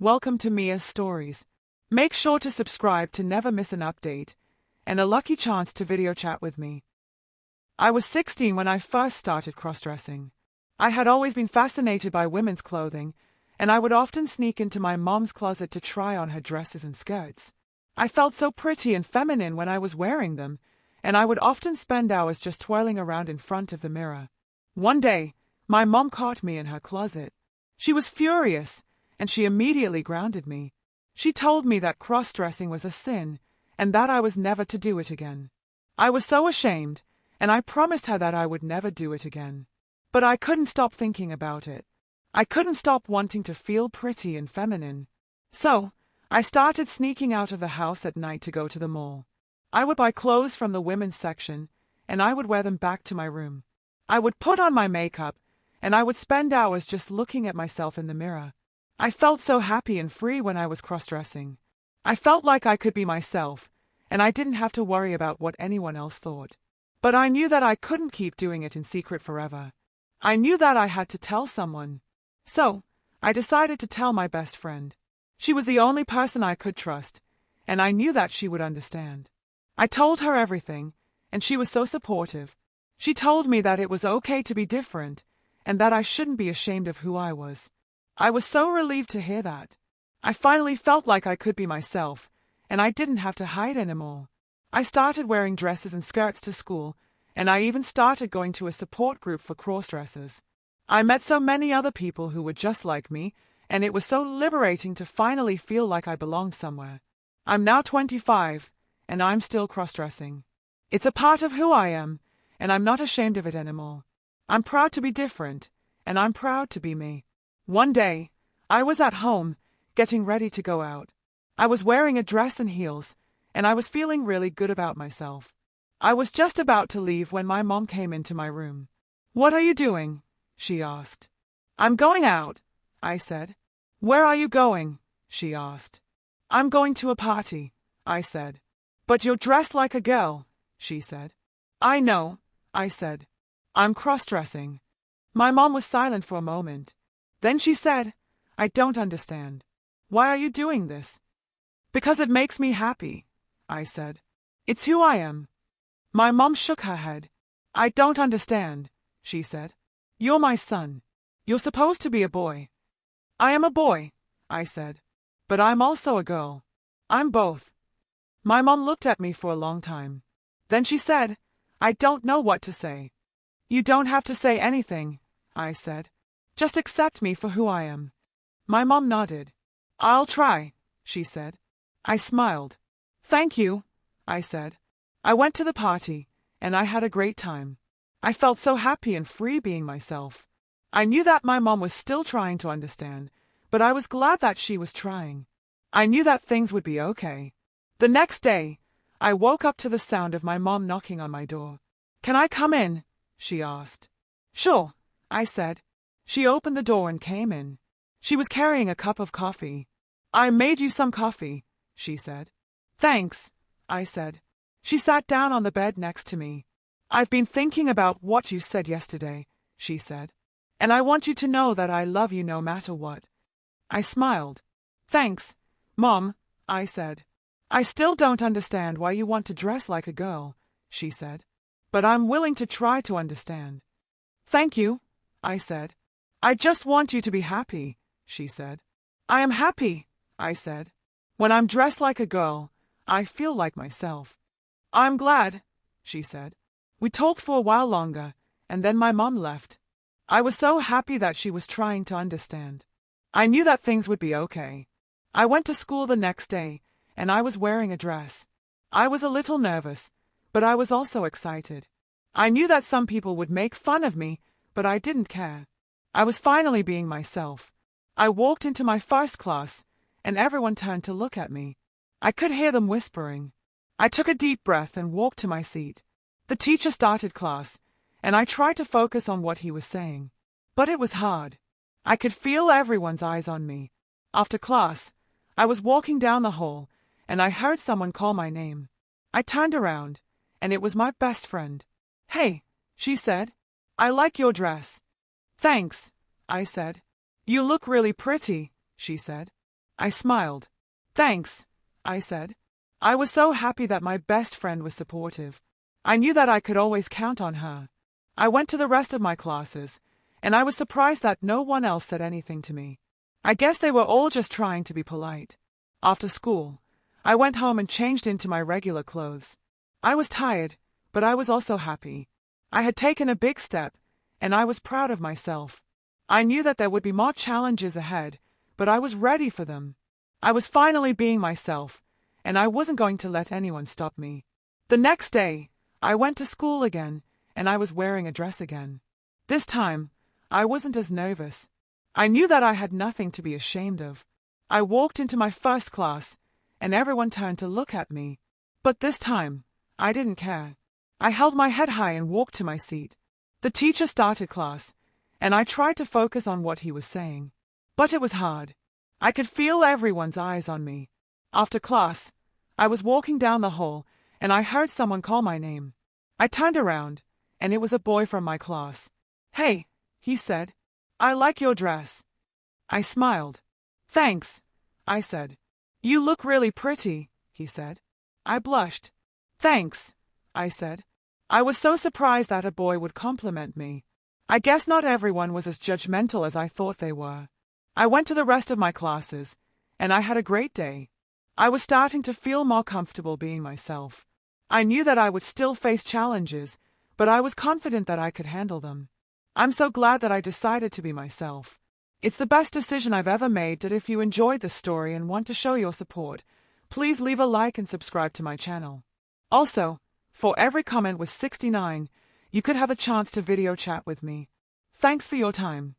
Welcome to Mia's Stories. Make sure to subscribe to never miss an update, and a lucky chance to video chat with me. I was 16 when I first started cross-dressing. I had always been fascinated by women's clothing, and I would often sneak into my mom's closet to try on her dresses and skirts. I felt so pretty and feminine when I was wearing them, and I would often spend hours just twirling around in front of the mirror. One day, my mom caught me in her closet. She was furious, and she immediately grounded me. She told me that cross-dressing was a sin, and that I was never to do it again. I was so ashamed, and I promised her that I would never do it again. But I couldn't stop thinking about it. I couldn't stop wanting to feel pretty and feminine. So, I started sneaking out of the house at night to go to the mall. I would buy clothes from the women's section, and I would wear them back to my room. I would put on my makeup, and I would spend hours just looking at myself in the mirror. I felt so happy and free when I was cross-dressing. I felt like I could be myself, and I didn't have to worry about what anyone else thought. But I knew that I couldn't keep doing it in secret forever. I knew that I had to tell someone. So, I decided to tell my best friend. She was the only person I could trust, and I knew that she would understand. I told her everything, and she was so supportive. She told me that it was okay to be different, and that I shouldn't be ashamed of who I was. I was so relieved to hear that. I finally felt like I could be myself, and I didn't have to hide anymore. I started wearing dresses and skirts to school, and I even started going to a support group for cross-dressers. I met so many other people who were just like me, and it was so liberating to finally feel like I belonged somewhere. I'm now 25, and I'm still cross-dressing. It's a part of who I am, and I'm not ashamed of it anymore. I'm proud to be different, and I'm proud to be me. One day, I was at home, getting ready to go out. I was wearing a dress and heels, and I was feeling really good about myself. I was just about to leave when my mom came into my room. "What are you doing?" she asked. "I'm going out," I said. "Where are you going?" she asked. "I'm going to a party," I said. "But you're dressed like a girl," she said. "I know," I said. "I'm cross-dressing." My mom was silent for a moment. Then she said, "I don't understand. Why are you doing this?" "Because it makes me happy," I said. "It's who I am." My mom shook her head. "I don't understand," she said. "You're my son. You're supposed to be a boy." "I am a boy," I said. "But I'm also a girl. I'm both." My mom looked at me for a long time. Then she said, "I don't know what to say." "You don't have to say anything," I said. "Just accept me for who I am." My mom nodded. "I'll try," she said. I smiled. "Thank you," I said. I went to the party, and I had a great time. I felt so happy and free being myself. I knew that my mom was still trying to understand, but I was glad that she was trying. I knew that things would be okay. The next day, I woke up to the sound of my mom knocking on my door. "Can I come in?" she asked. "Sure," I said. She opened the door and came in. She was carrying a cup of coffee. "I made you some coffee," she said. "Thanks," I said. She sat down on the bed next to me. "I've been thinking about what you said yesterday," she said. "And I want you to know that I love you no matter what." I smiled. "Thanks, Mom," I said. "I still don't understand why you want to dress like a girl," she said. "But I'm willing to try to understand." "Thank you," I said. "I just want you to be happy," she said. "I am happy," I said. "When I'm dressed like a girl, I feel like myself." "I'm glad," she said. We talked for a while longer, and then my mom left. I was so happy that she was trying to understand. I knew that things would be okay. I went to school the next day, and I was wearing a dress. I was a little nervous, but I was also excited. I knew that some people would make fun of me, but I didn't care. I was finally being myself. I walked into my first class, and everyone turned to look at me. I could hear them whispering. I took a deep breath and walked to my seat. The teacher started class, and I tried to focus on what he was saying. But it was hard. I could feel everyone's eyes on me. After class, I was walking down the hall, and I heard someone call my name. I turned around, and it was my best friend. "Hey," she said. "I like your dress." "Thanks," I said. "You look really pretty," she said. I smiled. Thanks, I said. I was so happy that my best friend was supportive. I knew that I could always count on her. I went to the rest of my classes, and I was surprised that no one else said anything to me. I guess they were all just trying to be polite. After school, I went home and changed into my regular clothes. I was tired, but I was also happy. I had taken a big step, and I was proud of myself. I knew that there would be more challenges ahead, but I was ready for them. I was finally being myself, and I wasn't going to let anyone stop me. The next day, I went to school again, and I was wearing a dress again. This time, I wasn't as nervous. I knew that I had nothing to be ashamed of. I walked into my first class, and everyone turned to look at me. But this time, I didn't care. I held my head high and walked to my seat. The teacher started class, and I tried to focus on what he was saying. But it was hard. I could feel everyone's eyes on me. After class, I was walking down the hall, and I heard someone call my name. I turned around, and it was a boy from my class. "Hey," he said. "I like your dress." I smiled. "Thanks," I said. "You look really pretty," he said. I blushed. "Thanks," I said. I was so surprised that a boy would compliment me. I guess not everyone was as judgmental as I thought they were. I went to the rest of my classes, and I had a great day. I was starting to feel more comfortable being myself. I knew that I would still face challenges, but I was confident that I could handle them. I'm so glad that I decided to be myself. It's the best decision I've ever made. If you enjoyed this story and want to show your support, please leave a like and subscribe to my channel. Also, for every comment with 69, you could have a chance to video chat with me. Thanks for your time.